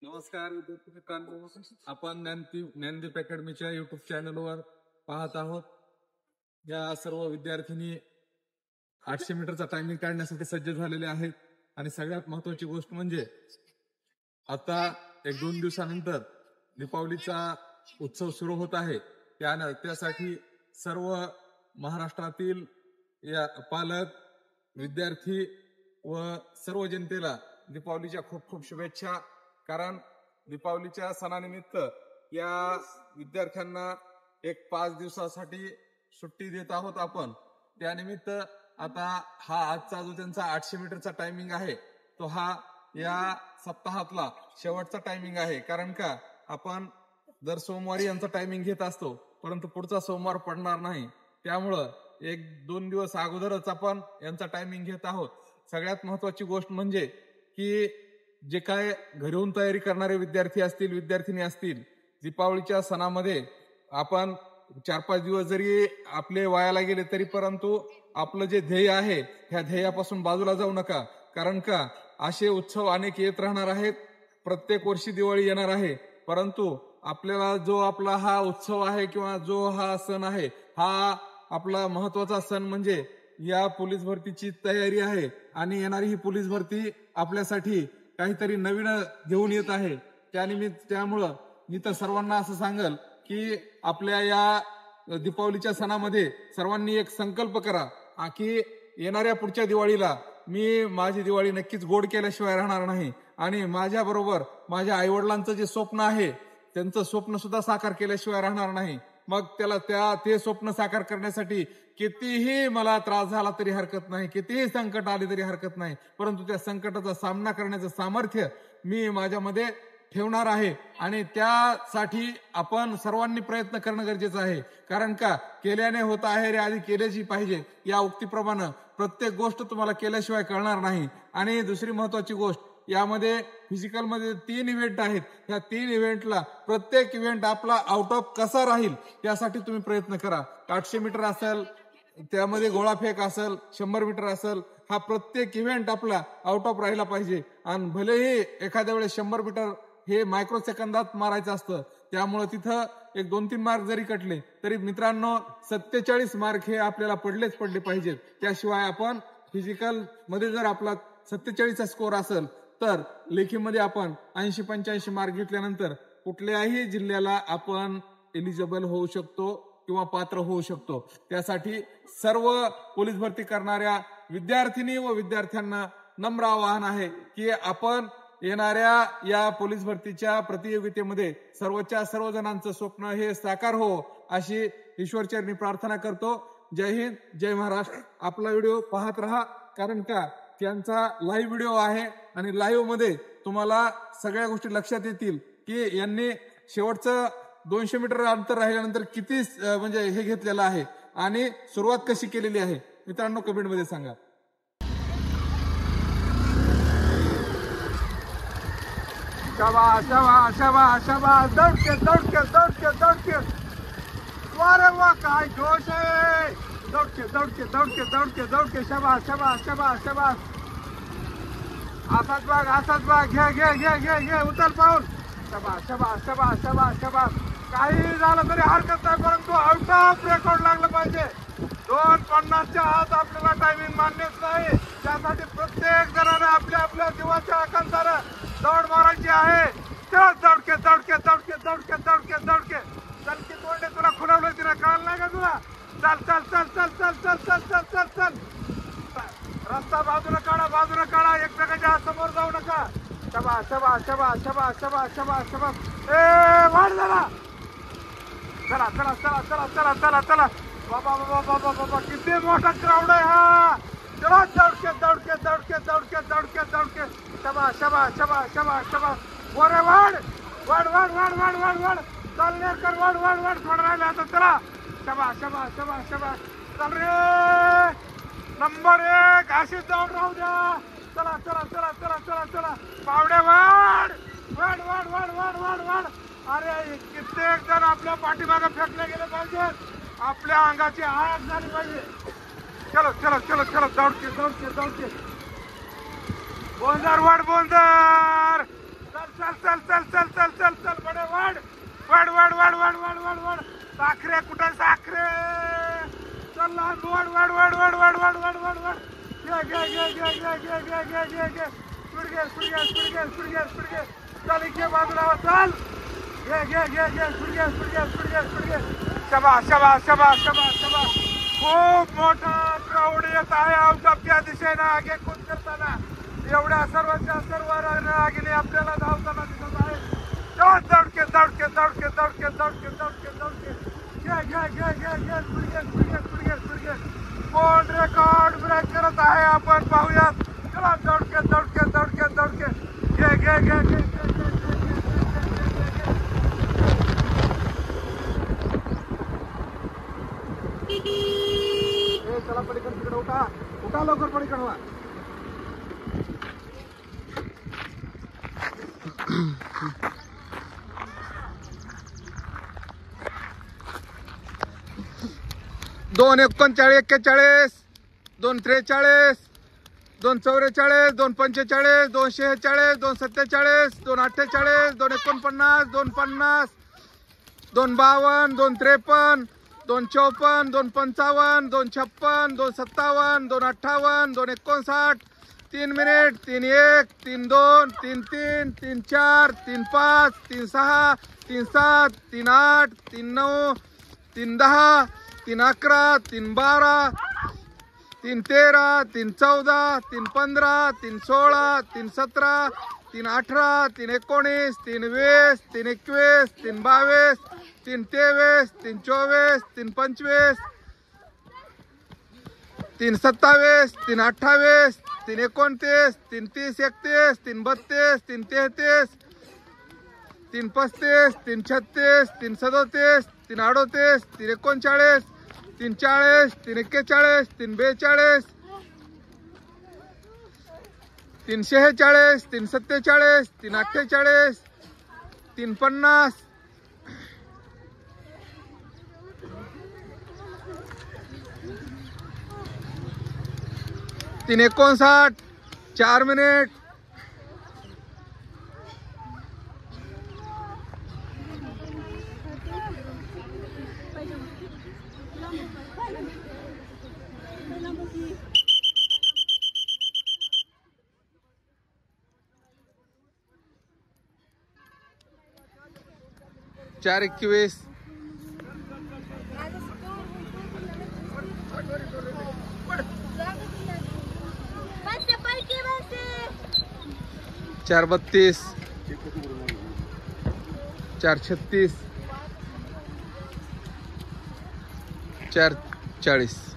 नमस्कार विद्यार्थी मित्रांनो, आपण ज्ञानदीप अकॅडमीच्या युट्यूब चॅनलवर पाहत आहोत. या सर्व विद्यार्थिनी 800 मीटरचा टायमिंग काढण्यासाठी सज्ज झालेले आहेत. आणि सगळ्यात महत्वाची गोष्ट म्हणजे आता 1-2 दिवसानंतर दीपावलीचा उत्सव सुरू होत आहे. त्यासाठी सर्व महाराष्ट्रातील या पालक, विद्यार्थी व सर्व जनतेला दीपावलीच्या खूप खूप शुभेच्छा. कारण दीपावलीच्या सणानिमित्त या विद्यार्थ्यांना एक 5 दिवसासाठी सुट्टी देत आहोत आपण. त्यानिमित्त आता हा आजचा जो त्यांचा 800 मीटरचा टायमिंग आहे तो हा या सप्ताहातला शेवटचा टायमिंग आहे. कारण का आपण दर सोमवारी यांचा टायमिंग घेत असतो, परंतु पुढचा सोमवार पडणार नाही. त्यामुळं 1-2 दिवस अगोदरच आपण यांचा टायमिंग घेत आहोत. सगळ्यात महत्वाची गोष्ट म्हणजे की जे काय घरून तयारी करणारे विद्यार्थी असतील, विद्यार्थिनी असतील, दीपावलीच्या सणामध्ये आपण 4-5 दिवस जरी आपले वायाला गेले तरी परंतु आपलं जे ध्येय आहे ह्या ध्येयापासून बाजूला जाऊ नका. कारण का असे उत्सव अनेक येत राहणार आहेत. प्रत्येक वर्षी दिवाळी येणार आहे, परंतु आपल्याला जो आपला हा उत्सव आहे किंवा जो हा सण आहे, हा आपला महत्वाचा सण म्हणजे या पोलीस भरतीची तयारी आहे. आणि येणारी ही पोलीस भरती आपल्यासाठी काहीतरी नवीन घेऊन येत आहे. त्यामुळं मी तर सर्वांना असं सांगल की आपल्या या दीपावलीच्या सणामध्ये सर्वांनी एक संकल्प करा की येणाऱ्या पुढच्या दिवाळीला मी माझी दिवाळी नक्कीच गोड केल्याशिवाय राहणार नाही. आणि माझ्या बरोबर माझ्या आईवडिलांचं जे स्वप्न आहे त्यांचं स्वप्न सुद्धा साकार केल्याशिवाय राहणार नाही. मग ते स्वप्न साकार करण्यासाठी कितीही मला त्रास झाला तरी हरकत नाही, कितीही संकट आले तरी हरकत नाही, परंतु त्या संकटाचा सामना करण्याचं सामर्थ्य मी माझ्यामध्ये ठेवणार आहे. आणि त्यासाठी आपण सर्वांनी प्रयत्न करणं गरजेचं आहे. कारण का केल्याने होत आहे रे आधी केल्याची पाहिजे या उक्तीप्रमाणे प्रत्येक गोष्ट तुम्हाला केल्याशिवाय कळणार नाही. आणि दुसरी महत्वाची गोष्ट, यामध्ये फिजिकल मध्ये 3 इव्हेंट आहेत. ह्या 3 इव्हेंटला प्रत्येक इव्हेंट आपला आउट ऑफ कसा राहील यासाठी तुम्ही प्रयत्न करा. 800 मीटर असेल, त्यामध्ये गोळाफेक असेल, 100 मीटर असेल, हा प्रत्येक इव्हेंट आपला आउट ऑफ राहिला पाहिजे. आणि भलेही एखाद्या वेळेस 100 मीटर हे मायक्रो सेकंदात मारायचं असतं, त्यामुळे तिथं 1-2-3 मार्क जरी कटले तरी मित्रांनो 47 मार्क हे आपल्याला पडले पाहिजेत. त्याशिवाय आपण फिजिकल मध्ये जर आपला 47चा स्कोर असेल तर लेखीमध्ये आपण 80-85 मार्क घेतल्यानंतर कुठल्याही जिल्ह्याला आपण एलिजिबल होऊ शकतो किंवा पात्र होऊ शकतो. त्यासाठी सर्व पोलीस भरती करणाऱ्या विद्यार्थिनी व विद्यार्थ्यांना नम्र आवाहन आहे की आपण येणाऱ्या या पोलीस भरतीच्या प्रतियोगितेमध्ये सर्वच्या सर्व जणांचं स्वप्न हे साकार हो अशी ईश्वरचरणी प्रार्थना करतो. जय हिंद, जय महाराष्ट्र. आपला व्हिडिओ पाहत राहा, कारण का त्यांचा लाईव्ह व्हिडिओ आहे आणि लाईव्ह मध्ये तुम्हाला सगळ्या गोष्टी लक्षात येतील की यांनी शेवटचं 200 मीटर अंतर राहिल्यानंतर किती म्हणजे हे घेतलेलं आहे आणि सुरुवात कशी केलेली आहे. मित्रांनो कमेंट मध्ये सांगा. शाबाश दौडके वारे वा काय जोश आहे. दौडके शाबाश. असाच बाग घे उचल पाऊल. शाबाश. काही झालं तरी हरकत नाही, परंतु आउट ऑफ रेकॉर्ड लागलं पाहिजे. 2:50च्या आत आपल्याला टायमिंग मान्यच नाही. त्यासाठी प्रत्येक जणांना आपल्या जीवाच्या आकांक्षाने दौड मारायची आहे. दौडके चल की तोंडे तुला खुलवलं तिला कळलं नाही का तुला. चल रस्ता बाजूला काढा एकमेकाच्या समोर जाऊ नका. शाबाश. वाढ झाला. चला बाबा किती मोठा क्राऊड आहे हा. चला दौडके शाबाश. वरे वाढ. चालण्यार कर वाढ थोडं राहिलं आता. चला शाबाश. चल रे नंबर 1 अशी जाऊन राहू द्या. चला पावडे वाढ. अरे कित्येक जण आपल्या पाठीमागे फेकले गेले पाहिजे, आपल्या अंगाची आग झाली पाहिजे. चलो दौडके बोंदर. चल चल चल चल चल चल चल चल बडे वाढ वाढ वाढ वाढ वाढ वाढ वाढ वाढ साखरे कुठे साखरे चल वाढ वाढ वाढ वाढ वाढ वाढ वाढ वाढ वाढ वाढ घे घे घे घे घे घे घे घे घे घे सुडगे सुडगे सुडगे सुडगे सुडगे चल इकडे बाजूला चल घे घे घे घे सुडगे सुडगे सुडगे सुडगे शबाश शबाश शबाश शबाश शबाश खूप मोठा क्राऊड येत आहे औटपच्या दिशेने आगेकूच करताना एवढ्या सर्वच्या सर्व रागिनी आपल्याला धावताना दिसत आहे दौडके दौडके दौडके दौडके दौडके दौडके दौडके घे घे घे घे घे सुडगे सुडगे सुडगे सुडगे कोण रेकॉर्ड ब्रेक करत आहे आपण पाहूयात चला दौडके दौडके दौडके दौडके घे घे घे घे चला पलीकडे तिकडे उठा उठा लवकर पलीकडे व्हा दोन 39 41 2 43 2 44 2 45 2 46 2 47 2 48 2 49 2 50 2 52 2 53 2 54 2 55 2 56 2 57 2 58 2 59 3 मिनिट 3 1 3 2 3 3 3 4 3 5 3 6 3 7 3 8 3 9 3 10 3 11 3 12 3 13 3 14 3 15 3 16 3 17 3 18 3 19 3 20 3 21 3 22 3 23 3 24 3 25 3 27 3 28 3 29 3 30 31 3 32 3 33 3 35 3 36 3 37 3 38 3 39 3 40 3 41 3 42 3 46 3 47 3 48 3 50 3 59 4 मिनिट चार 21 4 32 4 36 4 40